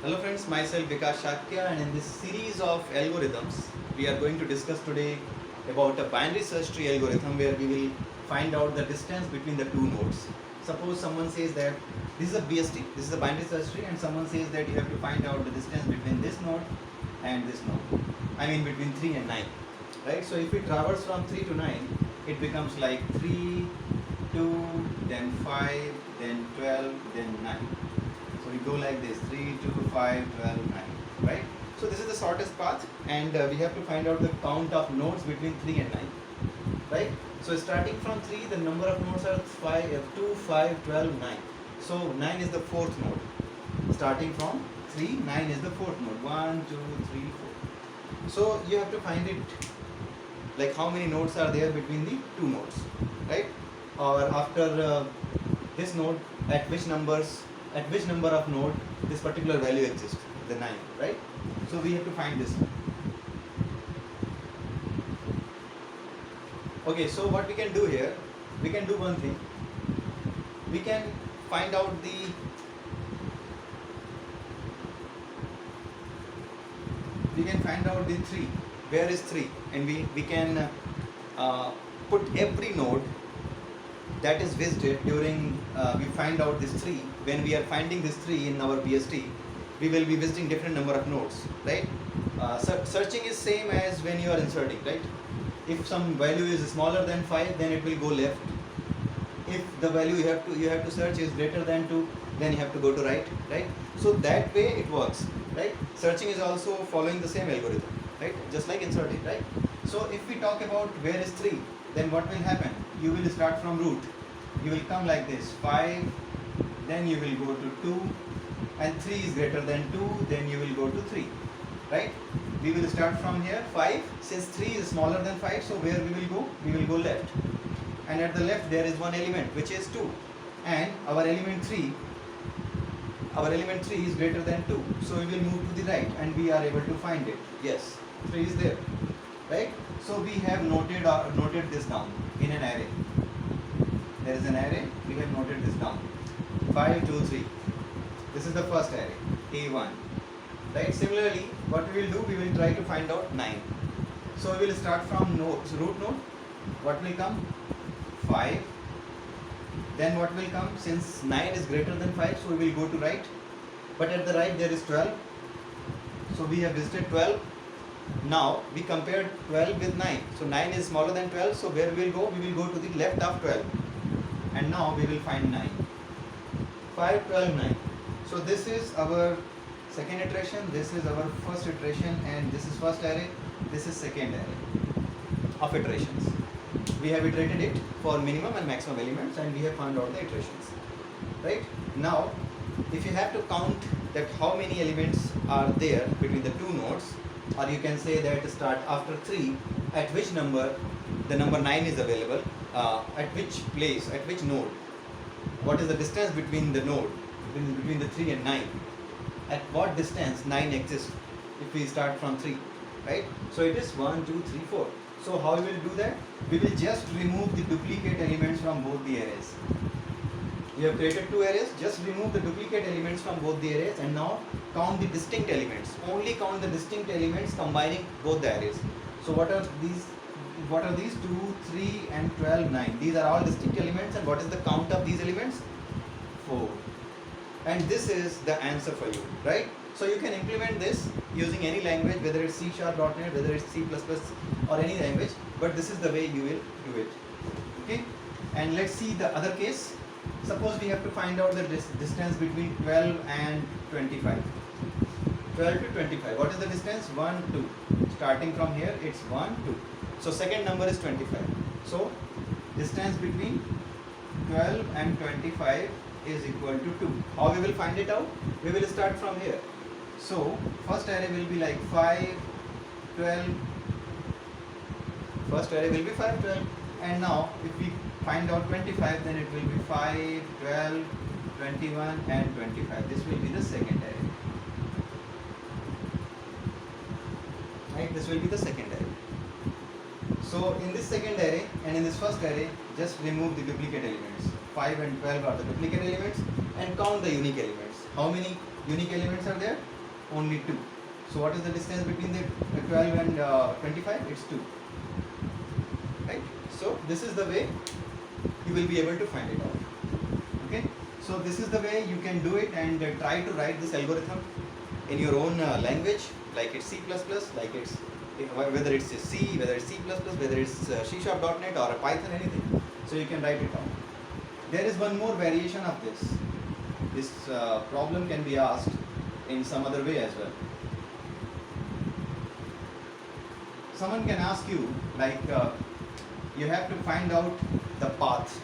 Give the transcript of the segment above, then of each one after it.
Hello friends, myself Vikas Shakya, and in this series of algorithms, we are going to discuss today about a binary search tree algorithm where we will find out the distance between the two nodes. Suppose someone says that this is a BST, this is a binary search tree, and someone says that you have to find out the distance between this node and this node. I mean between 3 and 9, right? So if we traverse from 3 to 9, it becomes like 3, 2, then 5, then 12, then 9. So we go like this, 3, 2, 5, 12, 9, right? So this is the shortest path, and we have to find out the count of nodes between 3 and 9, right? So starting from 3, the number of nodes are 2, 5, 12, 9. So 9 is the fourth node. Starting from 3, 9 is the fourth node. 1, 2, 3, 4. So you have to find it, like how many nodes are there between the two nodes, right? Or after this node, at which number of node this particular value exists, the 9, right? So we have to find this. Okay, so what we can do here, we can do one thing. We can find out the tree. Where is 3? And we can put every node that is visited during we find out this tree. When we are finding this tree in our BST, we will be visiting different number of nodes, right? Searching is same as when you are inserting, right? If some value is smaller than 5, then it will go left. If the value you have to search is greater than 2, then you have to go to right? So that way it works, right? Searching is also following the same algorithm, right? Just like inserting, right? So if we talk about where is 3, then what will happen? You will start from root. You will come like this, 5, then you will go to 2, and 3 is greater than 2, then you will go to 3, right? We will start from here, 5, since 3 is smaller than 5, so where we will go? We will go left. And at the left there is one element, which is 2. And our element 3 is greater than 2. So we will move to the right, and we are able to find it. Yes, 3 is there, right? So we have noted this down in an array. There is an array, we have noted this down. 5, 2, 3. This is the first array, A1. Right? Similarly, what we will do, we will try to find out 9. So we will start from root node. What will come? 5. Then what will come? Since 9 is greater than 5, so we will go to right. But at the right there is 12. So we have visited 12. Now we compared 12 with 9. So 9 is smaller than 12. So where we will go? We will go to the left of 12. And now we will find 9. 5, 12, 9. So this is our second iteration, this is our first iteration, and this is first array, this is second array of iterations. We have iterated it for minimum and maximum elements, and we have found out the iterations, right? Now if you have to count that how many elements are there between the two nodes, or you can say that start after 3, at which number the number 9 is available, at which place, at which node, what is the distance between the node, between the 3 and 9, at what distance 9 exists if we start from 3, right? So it is 1, 2, 3, 4. So how we will do that? We will just remove the duplicate elements from both the arrays. We have created two arrays, just remove the duplicate elements from both the arrays, and now count the distinct elements. Only count the distinct elements combining both the arrays. So what are these? 2, 3 and 12, 9. These are all distinct elements, and what is the count of these elements? 4. And this is the answer for you, right? So you can implement this using any language, whether it's C#, .NET, whether it's C++, or any language, but this is the way you will do it, okay? And let's see the other case. Suppose we have to find out the distance between 12 and 25. 12 to 25. What is the distance? 1, 2. Starting from here, it's 1, 2. So second number is 25. So distance between 12 and 25 is equal to 2. How we will find it out? We will start from here. So first array will be like 5, 12. First array will be 5, 12. And now if we find out 25, then it will be 5, 12, 21 and 25. This will be the second array. Right? This will be the second array. So in this second array and in this first array, just remove the duplicate elements. 5 and 12 are the duplicate elements, and count the unique elements. How many unique elements are there? only 2. So what is the distance between the 12 and 25? It's 2. Right? So this is the way you will be able to find it out. Okay? So this is the way you can do it, and try to write this algorithm in your own language, like it's C++, like it's whether it's C, whether it's C++, whether it's C#.NET or a Python, anything. So you can write it down. There is one more variation of this. This problem can be asked in some other way as well. Someone can ask you, like, you have to find out the path,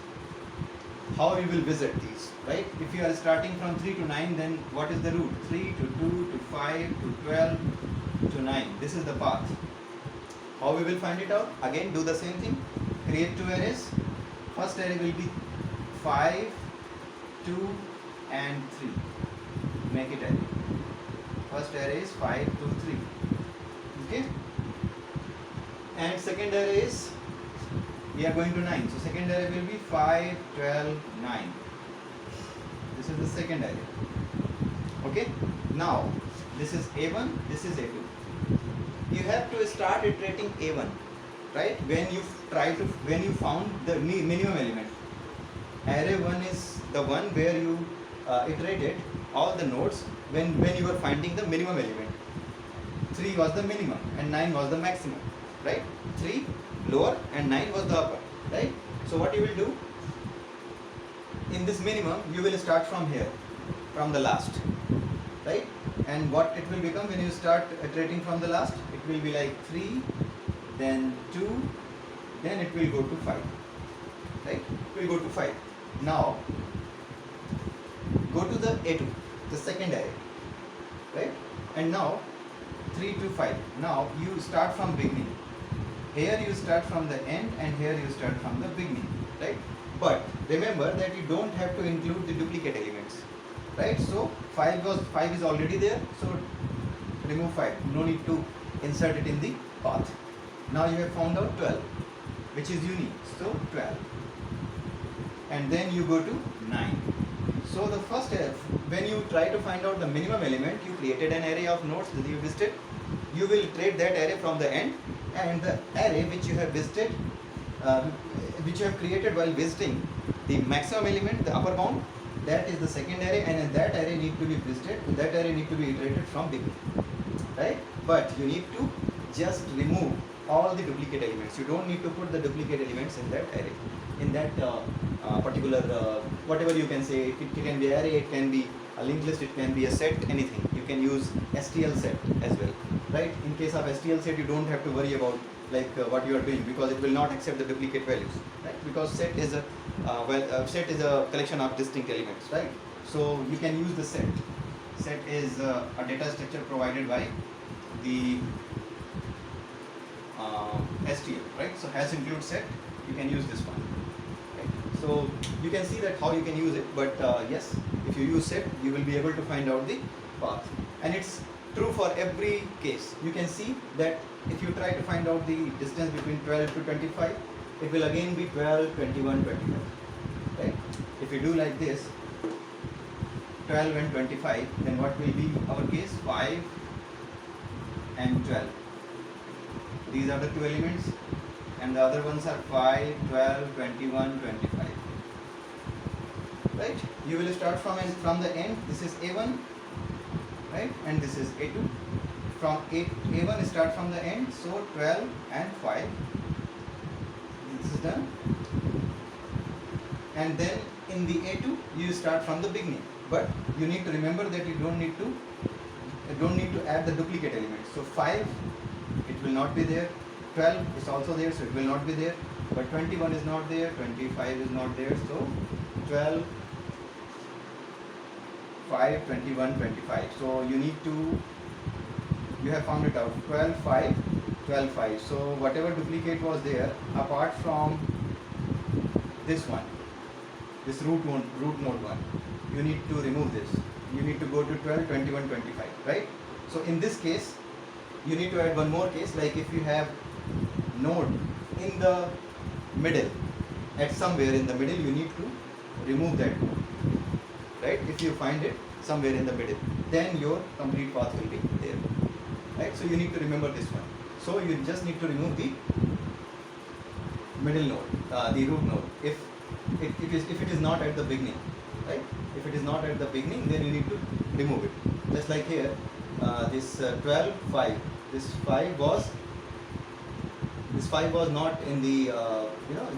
how you will visit these, right? If you are starting from 3 to 9, then what is the route? 3 to 2 to 5 to 12 to 9. This is the path. How we will find it out? Again, do the same thing. Create 2 arrays. First array will be 5, 2 and 3. Make it array. First array is 5, 2, 3. Okay? And second array is, we are going to 9. So second array will be 5, 12, 9. This is the second array. Okay? Now, this is A1, this is A2. You have to start iterating A1, right? When you found the minimum element. Array 1 is the one where you iterated all the nodes when you were finding the minimum element. 3 was the minimum and 9 was the maximum, right? 3 lower and 9 was the upper, right? So what you will do, in this minimum you will start from here, from the last, right? And what it will become when you start iterating from the last, it will be like 3, then 2, then it will go to 5, right? It will go to 5. Now go to the A2, the second array, right? And now 3 to 5. Now you start from beginning. Here you start from the end, and here you start from the beginning, right? But remember that you don't have to include the duplicate elements, right? So 5 is already there, so remove 5. No need to insert it in the path. Now you have found out 12, which is unique. So 12, and then you go to 9. So the first step, when you try to find out the minimum element, you created an array of nodes that you visited. You will iterate that array from the end, and the array which you have visited, which you have created while visiting the maximum element, the upper bound, that is the second array, and that array need to be visited. That array need to be iterated from beginning, right? But you need to just remove all the duplicate elements. You don't need to put the duplicate elements in that array, in that particular whatever you can say. It can be array, it can be a linked list, it can be a set, anything. You can use STL set as well, right? In case of STL set, you don't have to worry about like what you are doing, because it will not accept the duplicate values, right? Because set is a set is a collection of distinct elements, right? So you can use the set. Set is a data structure provided by the STL, right? So has include set, you can use this one, right? So you can see that how you can use it, but yes, if you use set, you will be able to find out the path, and it's true for every case. You can see that if you try to find out the distance between 12 to 25, it will again be 12, 21, 25, right? If you do like this, 12 and 25, then what will be our case? 5 and 12. These are the two elements, and the other ones are 5, 12, 21, 25. Right? You will start from the end. This is A1, right? And this is A2. From A1 start from the end, so 12 and 5. This is done. And then in the A2, you start from the beginning. But you need to remember that you don't need to add the duplicate elements. So 5, it will not be there. 12 is also there, so it will not be there. But 21 is not there, 25 is not there. So 12, 5, 21, 25. So you have found it out. 12, 5, 12, 5. So whatever duplicate was there, apart from this one, this root node 1, you need to remove this. You need to go to 12, 21, 25, right? So in this case, you need to add one more case, like if you have node in the middle, at somewhere in the middle, you need to remove that node, right? If you find it, somewhere in the middle, then your complete path will be there, right? So you need to remember this one. So you just need to remove the middle node, the root node, if it is not at the beginning, right? If it is not at the beginning, then you need to remove it. Just like here, this 12, 5, this 5 was not in the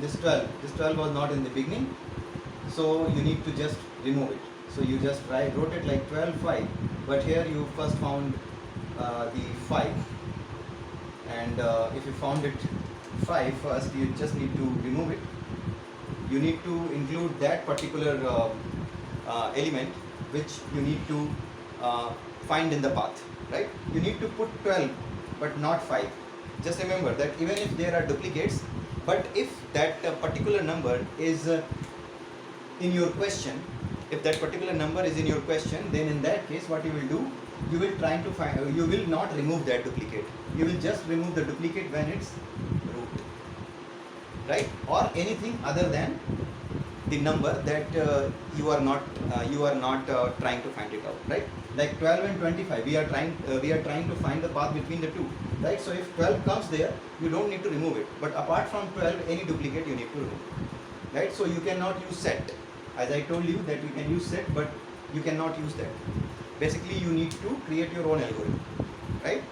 this 12 was not in the beginning, so you need to just remove it. So you just wrote it like 12, 5, but here you first found the 5, and if you found it 5 first, you just need to remove it. You need to include that particular element which you need to find in the path, right? You need to put 12 but not 5. Just remember that even if there are duplicates, but if that particular number is in your question, if that particular number is in your question, then in that case what you will do, you will try to find, you will not remove that duplicate. You will just remove the duplicate when it's root, right? Or anything other than the number that you are not trying to find it out, right? Like 12 and 25, we are trying to find the path between the two, right? So if 12 comes there, you don't need to remove it, but apart from 12, any duplicate you need to remove, right? So you cannot use set, as I told you that you can use set, but you cannot use that. Basically you need to create your own algorithm, right?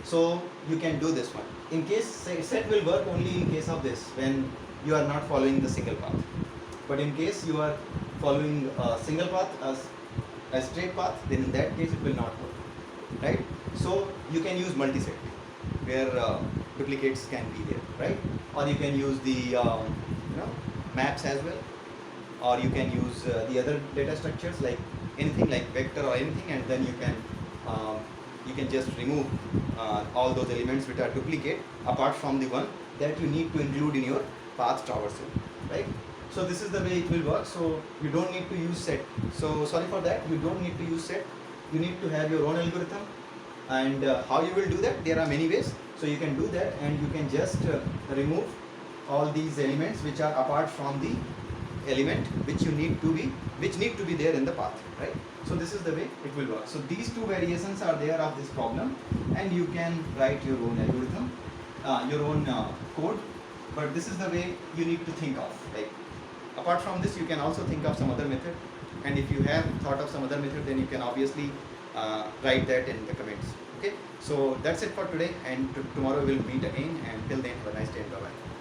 So you can do this one. In case set will work only in case of this, when you are not following the single path. But in case you are following a single path, a straight path, then in that case it will not work, right? So you can use multi-set, where duplicates can be there, right? Or you can use the maps as well, or you can use the other data structures, like anything like vector or anything, and then you can just remove all those elements which are duplicate, apart from the one that you need to include in your path traversal, right? So this is the way it will work. So you don't need to use set. So sorry for that, you don't need to use set. You need to have your own algorithm. And how you will do that? There are many ways. So you can do that, and you can just remove all these elements which are apart from the element which need to be there in the path, right? So this is the way it will work. So these two variations are there of this problem, and you can write your own algorithm, your own code. But this is the way you need to think of. Like, apart from this, you can also think of some other method, and if you have thought of some other method, then you can obviously write that in the comments. Okay, so that's it for today, and tomorrow we'll meet again, and till then, have a nice day and bye bye.